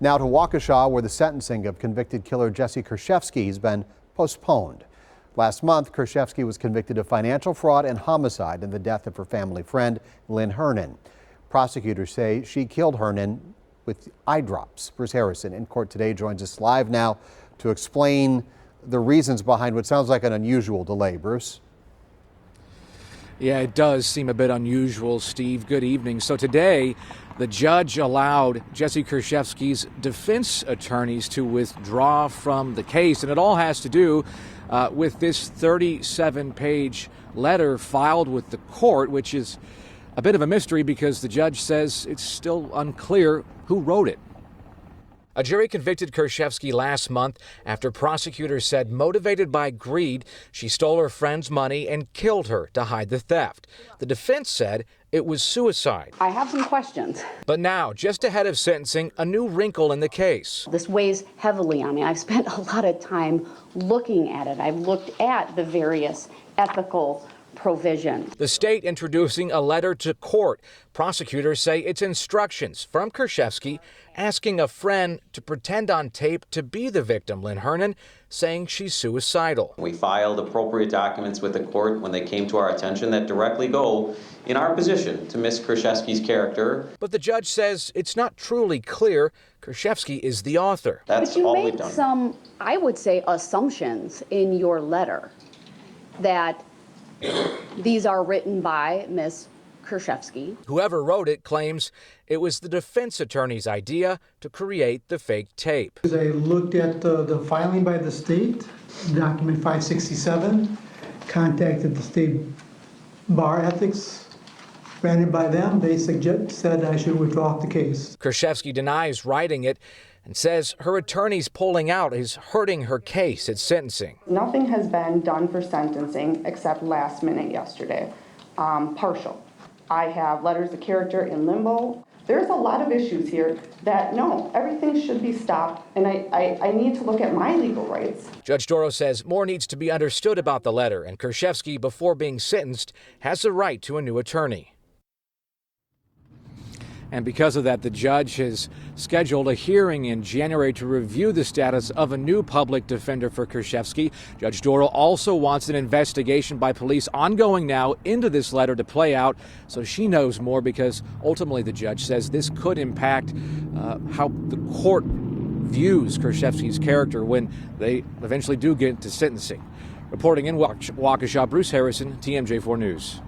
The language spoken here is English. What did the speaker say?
Now to Waukesha, where the sentencing of convicted killer Jessy Kurczewski has been postponed. Last month, Kurczewski was convicted of financial fraud and homicide in the death of her family friend, Lynn Hernan. Prosecutors say she killed Hernan with eye drops. Bruce Harrison in court today joins us live now to explain the reasons behind what sounds like an unusual delay. Bruce? Yeah, it does seem a bit unusual, Steve. Good evening. So today, the judge allowed Jessy Kurczewski's defense attorneys to withdraw from the case, and it all has to do with this 37-page letter filed with the court, which is a bit of a mystery because the judge says it's still unclear who wrote it. A jury convicted Kurczewski last month after prosecutors said, motivated by greed, she stole her friend's money and killed her to hide the theft. The defense said it was suicide. I have some questions. But now, just ahead of sentencing, a new wrinkle in the case. This weighs heavily on me. I've spent a lot of time looking at it. I've looked at the various ethical provision. The state introducing a letter to court. Prosecutors say it's instructions from Kurczewski asking a friend to pretend on tape to be the victim, Lynn Hernan, saying she's suicidal. We filed appropriate documents with the court when they came to our attention that directly go in our position to Ms. Kurczewski's character. But the judge says it's not truly clear Kurczewski is the author. That's all we've done. But you made some, I would say, assumptions in your letter that these are written by Ms. Kurczewski. Whoever wrote it claims it was the defense attorney's idea to create the fake tape. I looked at the filing by the state, document 567, contacted the state bar ethics, ran it by them. They said I should withdraw the case. Kurczewski denies writing it and says her attorney's pulling out is hurting her case at sentencing. Nothing has been done for sentencing except last minute yesterday. Partial. I have letters of character in limbo. There's a lot of issues here that, no, everything should be stopped, and I need to look at my legal rights. Judge Doro says more needs to be understood about the letter, and Kurczewski, before being sentenced, has the right to a new attorney. And because of that, the judge has scheduled a hearing in January to review the status of a new public defender for Kurczewski. Judge Doro also wants an investigation by police ongoing now into this letter to play out so she knows more, because ultimately the judge says this could impact how the court views Kurczewski's character when they eventually do get to sentencing. Reporting in Waukesha, Bruce Harrison, TMJ4 News.